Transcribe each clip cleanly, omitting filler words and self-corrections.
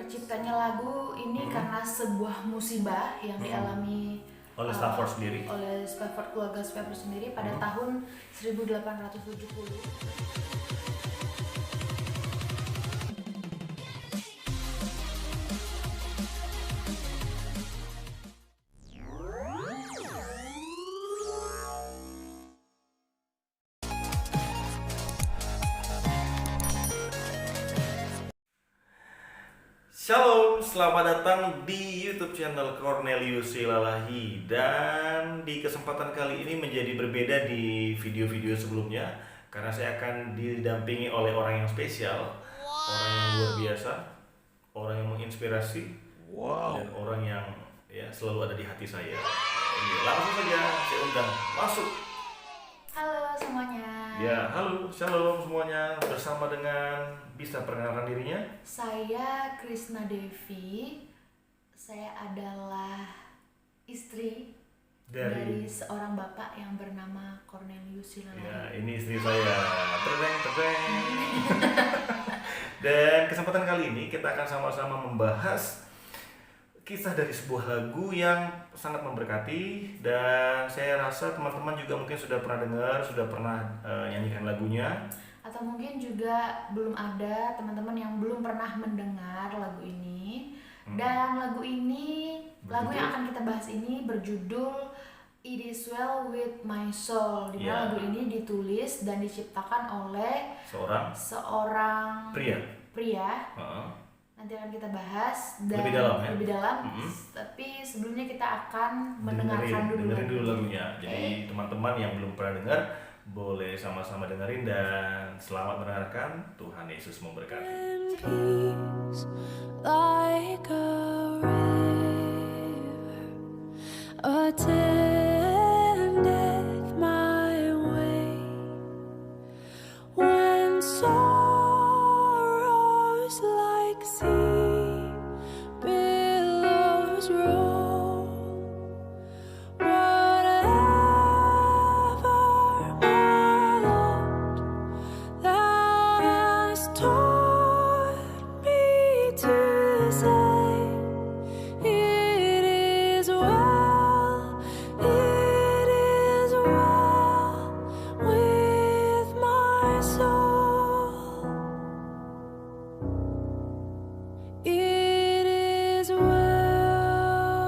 terciptanya lagu ini karena sebuah musibah yang dialami oleh Stafford sendiri. Oleh Stafford, keluarga Stafford sendiri pada tahun 1870. Shalom, selamat datang di YouTube channel Cornelius Silalahi. Dan di kesempatan kali ini menjadi berbeda di video-video sebelumnya, karena saya akan didampingi oleh orang yang spesial, orang yang luar biasa, orang yang menginspirasi, dan orang yang selalu ada di hati saya. Langsung saja saya undang masuk. Halo semuanya. Ya, halo, shalom semuanya. Bersama dengan, bisa perkenalkan dirinya? Saya Krisna Devi. Saya adalah istri dari seorang bapak yang bernama Cornelius Silalahi. Ya, ini istri saya. Terdeng. Dan kesempatan kali ini kita akan sama-sama membahas kisah dari sebuah lagu yang sangat memberkati, dan saya rasa teman-teman juga mungkin sudah pernah dengar, sudah pernah nyanyikan lagunya, atau mungkin juga belum ada teman-teman yang belum pernah mendengar lagu ini. Dan lagu yang akan kita bahas ini berjudul It Is Well With My Soul, di mana lagu ini ditulis dan diciptakan oleh seorang pria. Nanti akan kita bahas dan lebih dalam. Tapi sebelumnya kita akan mendengarkan dulu lagunya. Jadi teman-teman yang belum pernah dengar, boleh sama-sama dengerin, dan selamat mendengarkan. Tuhan Yesus memberkati. Like a river attendeth my way, when sorrows like sea billows roll, whatever, my Lord, thou hast taught me to say, it is well with my soul. It is well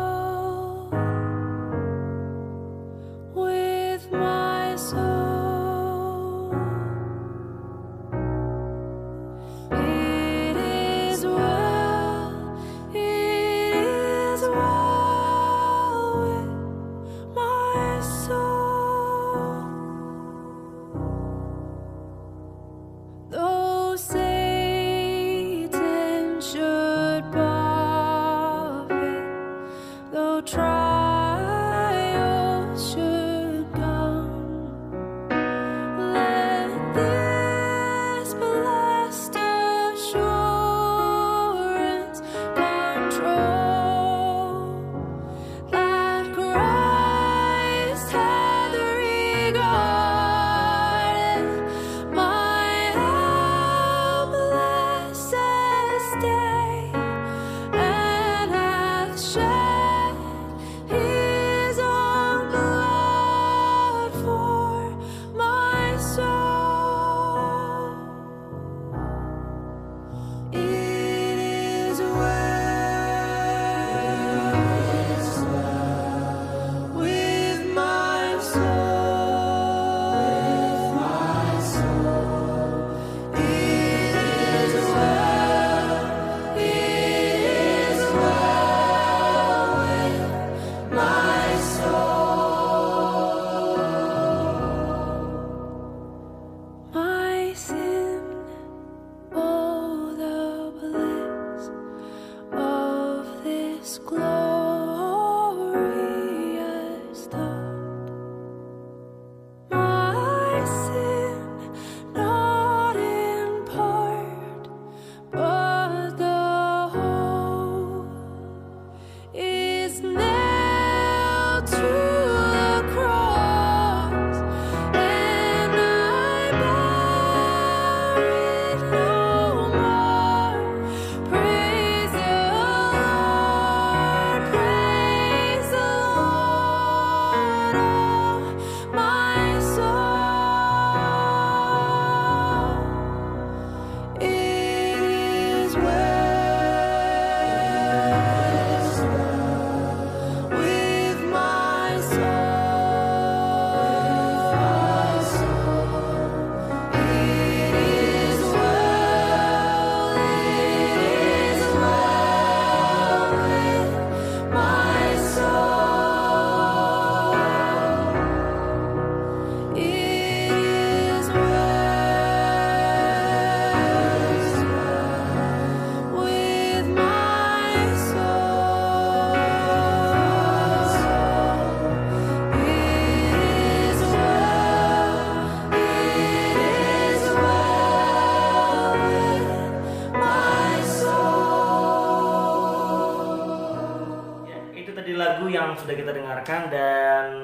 lagu yang sudah kita dengarkan dan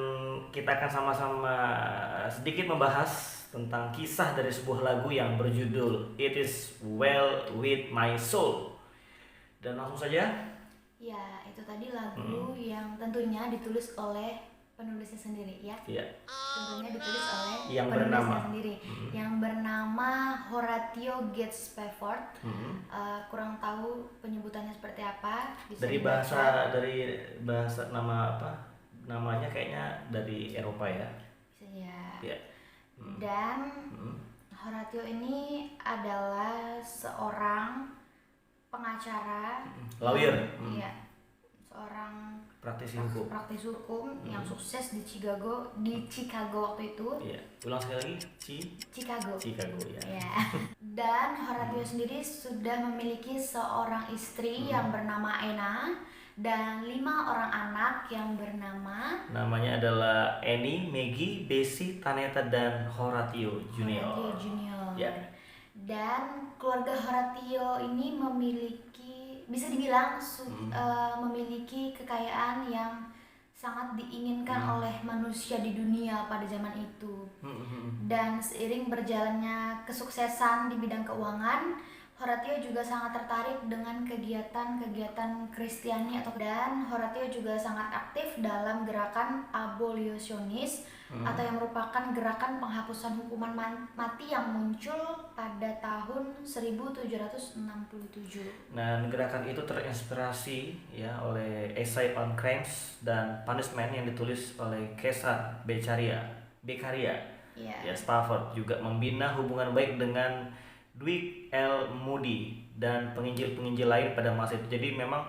kita akan sama-sama sedikit membahas tentang kisah dari sebuah lagu yang berjudul It Is Well With My Soul. Dan langsung saja. Ya, itu tadi lagu yang tentunya ditulis oleh penulisnya sendiri ya. Iya. Tentunya ditulis oleh Yang penulisnya bernama. sendiri. Yang bernama Horatio Gates Spafford. Kurang tahu penyebutannya seperti apa. Bisa Dari dibaca. bahasa nama apa? Namanya kayaknya dari Eropa ya. Bisa ya. Iya. Dan Horatio ini adalah seorang pengacara, Lawyer. Iya, seorang Praktisi hukum. praktisi hukum yang sukses di Chicago waktu itu. Iya. Ulang sekali lagi. Chicago ya. ya. Dan Horatio sendiri sudah memiliki seorang istri yang bernama Anna dan 5 orang anak yang bernama Namanya adalah Annie, Maggie, Bessie, Taneta, dan Horatio Junior. Horatio Junior. Ya. Dan keluarga Horatio ini bisa dibilang memiliki kekayaan yang sangat diinginkan oleh manusia di dunia pada zaman itu. Dan seiring berjalannya kesuksesan di bidang keuangan, Horatio juga sangat tertarik dengan kegiatan-kegiatan Kristiani dan Horatio juga sangat aktif dalam gerakan abolisionis atau yang merupakan gerakan penghapusan hukuman mati yang muncul pada tahun 1767. Dan gerakan itu terinspirasi ya oleh Essay on Crimes dan Punishment yang ditulis oleh Caesar Beccaria. Ya. Ya, Spafford juga membina hubungan baik dengan Dwight L. Moody dan penginjil-penginjil lain pada masa itu. Jadi memang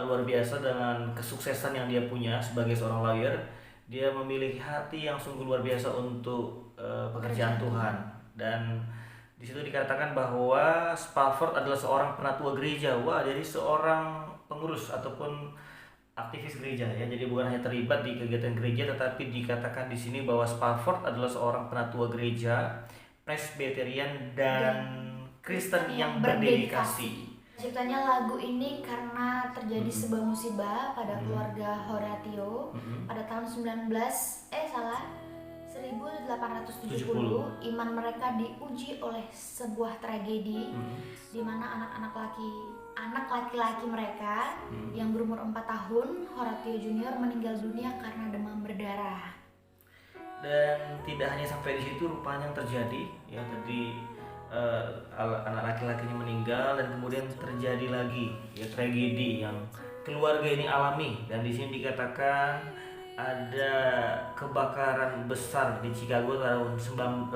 luar biasa dengan kesuksesan yang dia punya sebagai seorang lawyer. Dia memiliki hati yang sungguh luar biasa untuk pekerjaan Tuhan. Dan di situ dikatakan bahwa Spafford adalah seorang penatua gereja. Wah, jadi seorang pengurus ataupun aktivis gereja ya. Jadi bukan hanya terlibat di kegiatan gereja, tetapi dikatakan di sini bahwa Spafford adalah seorang penatua gereja, Presbyterian dan Kristen yang berdedikasi. Ciptanya lagu ini karena terjadi sebuah musibah pada keluarga Horatio pada tahun 1870. Iman mereka diuji oleh sebuah tragedi di mana anak laki-laki mereka yang berumur 4 tahun, Horatio Junior, meninggal dunia karena demam berdarah. Dan tidak hanya sampai di situ, rupanya yang terjadi ya tadi anak laki-lakinya meninggal dan kemudian terjadi lagi ya tragedi yang keluarga ini alami. Dan di sini dikatakan ada kebakaran besar di Chicago tahun 1871.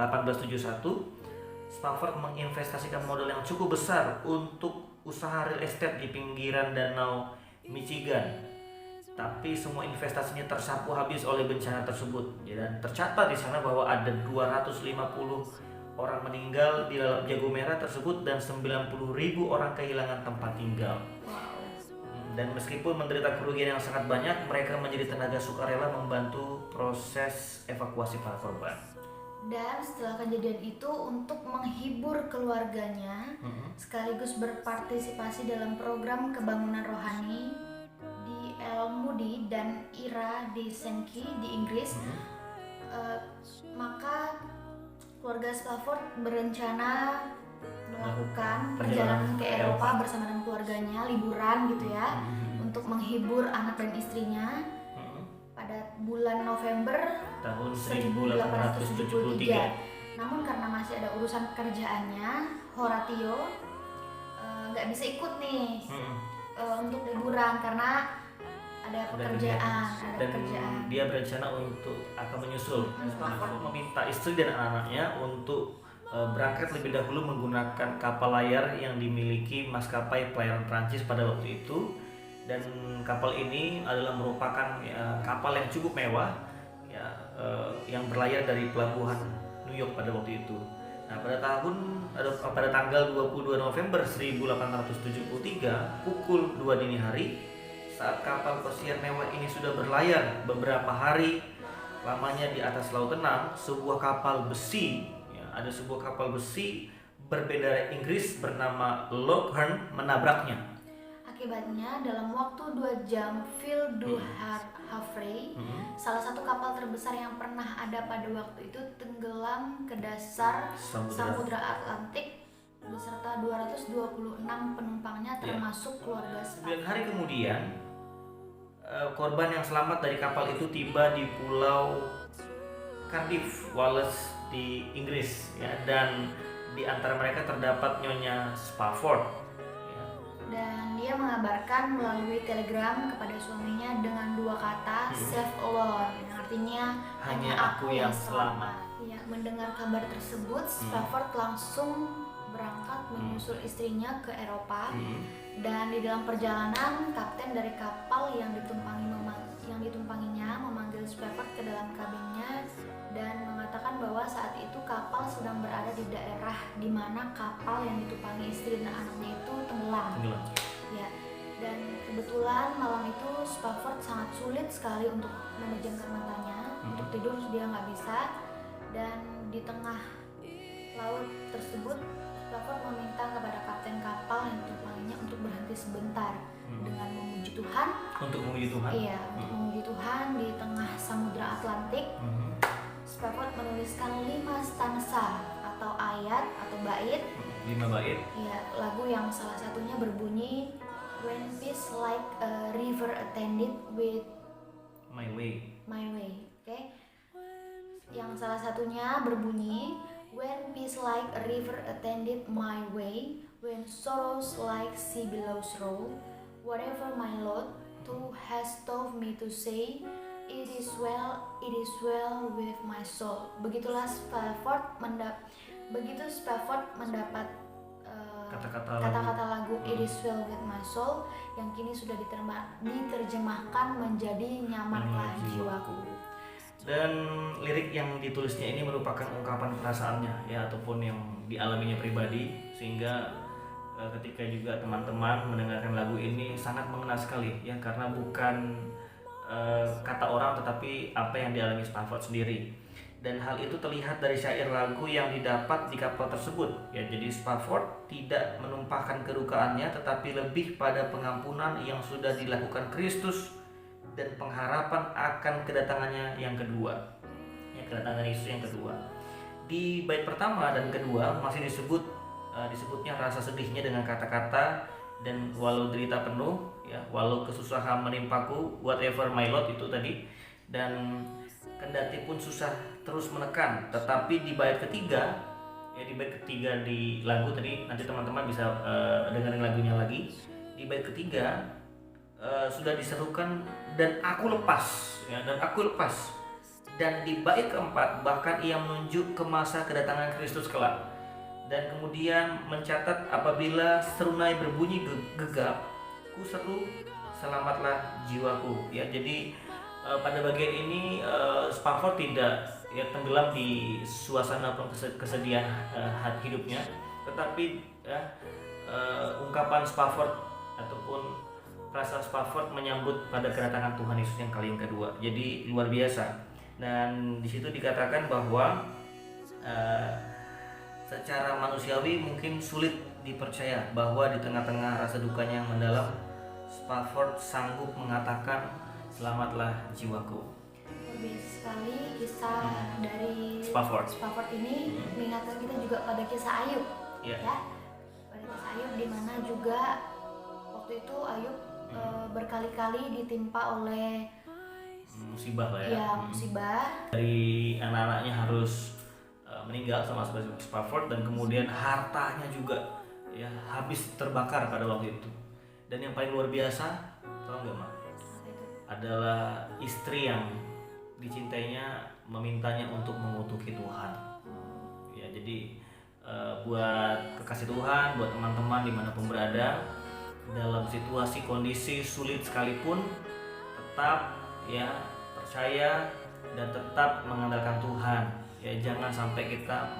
Spafford menginvestasikan modal yang cukup besar untuk usaha real estate di pinggiran danau Michigan. Tapi semua investasinya tersapu habis oleh bencana tersebut. Dan tercatat di sana bahwa ada 250 orang meninggal di dalam jago merah tersebut dan 90.000 orang kehilangan tempat tinggal. Dan meskipun menderita kerugian yang sangat banyak, mereka menjadi tenaga sukarela membantu proses evakuasi para korban. Dan setelah kejadian itu, untuk menghibur keluarganya sekaligus berpartisipasi dalam program kebangunan rohani di L. Moody dan Ira de Sankey di Inggris, maka keluarga Spafford berencana melakukan perjalanan ke Eropa bersama dengan keluarganya, liburan gitu ya, untuk menghibur anak dan istrinya pada bulan November tahun 1873. Namun karena masih ada urusan pekerjaannya, Horatio nggak bisa ikut nih untuk liburan karena ada pekerjaan. Dia berencana untuk akan menyusul. Spafford meminta istri dan anak-anaknya untuk berangkat lebih dahulu menggunakan kapal layar yang dimiliki maskapai pelayaran Prancis pada waktu itu. Dan kapal ini adalah merupakan kapal yang cukup mewah yang berlayar dari pelabuhan New York pada waktu itu. Nah, pada tanggal 22 November 1873 pukul 2 dini hari, saat kapal pesiar mewah ini sudah berlayar beberapa hari lamanya di atas laut tenang, sebuah kapal besi berbendera Inggris bernama Lochern menabraknya. akibatnya dalam waktu 2 jam Phil du Havre, salah satu kapal terbesar yang pernah ada pada waktu itu, tenggelam ke dasar Samudra Atlantik beserta 226 penumpangnya termasuk keluarga 9 hari kemudian korban yang selamat dari kapal itu tiba di pulau Cardiff, Wales di Inggris ya, dan di antara mereka terdapat Nyonya Spafford ya. Dan dia mengabarkan melalui telegram kepada suaminya dengan 2 kata save alone, yang artinya hanya aku yang selamat. Ya, mendengar kabar tersebut, Spafford langsung berangkat menyusul istrinya ke Eropa. Dan di dalam perjalanan, kapten dari kapal yang ditumpanginya memanggil Spafford ke dalam kabinnya dan mengatakan bahwa saat itu kapal sedang berada di daerah di mana kapal yang ditumpangi istri dan anaknya itu tenggelam. Ya, dan kebetulan malam itu Spafford sangat sulit sekali untuk memejamkan matanya, untuk tidur dia nggak bisa. Dan di tengah laut tersebut, Spafford meminta kepada kapten kapal yang ditumpanginya untuk berhenti sebentar dengan memuji Tuhan. Untuk memuji Tuhan. Iya, untuk memuji Tuhan di tengah Samudra Atlantik. Spafford menuliskan 5 stanza atau ayat atau bait. 5 bait. Iya, lagu yang salah satunya berbunyi When peace like a river attended with My way. Oke. Yang salah satunya berbunyi When peace like a river attended my way, when sorrows like sea billows roll, whatever my lot too has told me to say, it is well with my soul. Begitu Spafford mendapat kata-kata lagu It is well with my soul yang kini sudah diterjemahkan menjadi nyamanlah jiwaku. Dan lirik yang ditulisnya ini merupakan ungkapan perasaannya ya, ataupun yang dialaminya pribadi, sehingga ketika juga teman-teman mendengarkan lagu ini sangat mengena sekali ya, karena bukan kata orang tetapi apa yang dialami Spafford sendiri. Dan hal itu terlihat dari syair lagu yang didapat di kapal tersebut ya. Jadi Spafford tidak menumpahkan kedukaannya tetapi lebih pada pengampunan yang sudah dilakukan Kristus dan pengharapan akan kedatangannya yang kedua ya, kedatangan Yesus yang kedua. Di bait pertama dan kedua masih disebutnya rasa sedihnya dengan kata-kata dan walau derita penuh ya, walau kesusahan menimpaku, whatever my lot itu tadi, dan kendati pun susah terus menekan. Tetapi di bait ketiga ya, di bait ketiga di lagu tadi, nanti teman-teman bisa dengerin lagunya lagi. Di bait ketiga sudah diserukan dan aku lepas ya, dan di bait keempat bahkan ia menunjuk ke masa kedatangan Kristus kelak, dan kemudian mencatat apabila serunai berbunyi gegap, ku seru selamatlah jiwaku ya. Jadi pada bagian ini Spafford tidak ya tenggelam di suasana kesedihan hati hidupnya, tetapi ya, ungkapan Spafford ataupun perasaan Spafford menyambut pada kedatangan Tuhan Yesus yang kali yang kedua. Jadi luar biasa. Dan di situ dikatakan bahwa secara manusiawi mungkin sulit dipercaya bahwa di tengah-tengah rasa dukanya yang mendalam, Spafford sanggup mengatakan selamatlah jiwaku. Luar biasa sekali kisah dari Spafford ini mengingatkan kita juga pada kisah Ayub ya. Pada kisah Ayub di mana juga waktu itu Ayub berkali-kali ditimpa oleh musibah lah ya. Ya, musibah. Dari anak-anaknya harus meninggal sama Spafford, dan kemudian hartanya juga ya habis terbakar pada waktu itu. Dan yang paling luar biasa, tahu nggak Mak? Adalah istri yang dicintainya memintanya untuk mengutuki Tuhan. Ya, jadi buat kekasih Tuhan, buat teman-teman dimanapun berada, dalam situasi kondisi sulit sekalipun, tetap ya percaya dan tetap mengandalkan Tuhan ya. Jangan sampai kita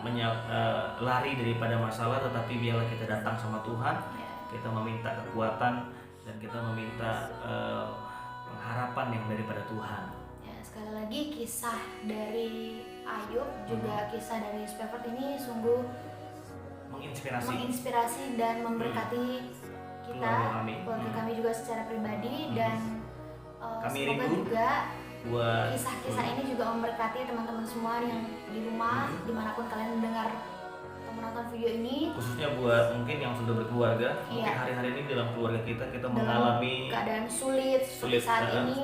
lari daripada masalah, tetapi biarlah kita datang sama Tuhan, kita meminta kekuatan dan kita meminta pengharapan yang daripada Tuhan ya. Sekali lagi kisah dari Ayub juga kisah dari Spafford ini sungguh menginspirasi dan memberkati kita, keluarga kami juga secara pribadi dan Kami semoga rindu juga buat kisah-kisah ini juga memberkati teman-teman semua yang di rumah dimanapun kalian mendengar atau menonton video ini, khususnya buat mungkin yang sudah berkeluarga. Mungkin Iya. hari-hari ini dalam keluarga kita dalam mengalami keadaan sulit seperti Sulit, saat heeh. ini.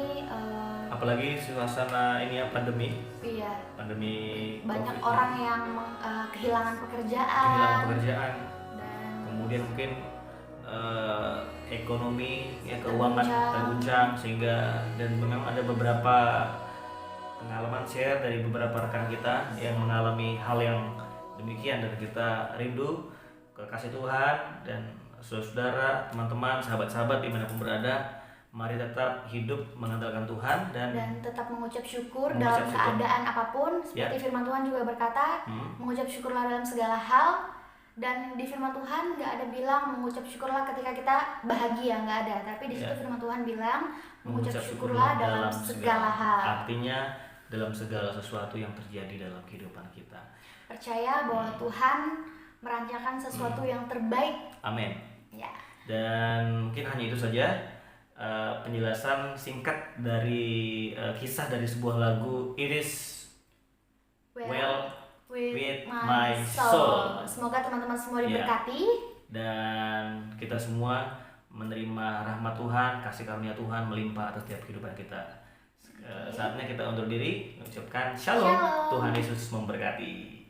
apalagi suasana ini ya, pandemi Iya, banyak COVID, orang yang kehilangan pekerjaan, kehilangan pekerjaan, dan kemudian mungkin ekonomi ya, keuangan Terguncang. terguncang, sehingga dan memang ada beberapa pengalaman share dari beberapa rekan kita yang mengalami hal yang demikian, dan kita rindu ke kasih Tuhan. Dan saudara, teman-teman, sahabat-sahabat dimanapun berada, mari tetap hidup mengandalkan Tuhan dan tetap mengucap syukur dalam Mengucap syukur. keadaan apapun. Ya. Seperti firman Tuhan juga berkata, mengucap syukurlah dalam segala hal. Dan di firman Tuhan nggak ada bilang mengucap syukurlah ketika kita bahagia, nggak ada. Tapi di situ Ya. firman Tuhan bilang mengucap syukurlah dalam segala hal. Artinya dalam segala sesuatu yang terjadi dalam kehidupan kita. Percaya bahwa Tuhan merancangkan sesuatu yang terbaik. Amin. Ya. Dan mungkin hanya itu saja penjelasan singkat dari kisah dari sebuah lagu It Is Well with my soul. Semoga teman-teman semua Ya. diberkati. Dan kita semua menerima rahmat Tuhan, kasih karunia Tuhan melimpah atas setiap kehidupan kita. Saatnya kita undur diri, mengucapkan shalom. Shalom. Tuhan Yesus memberkati.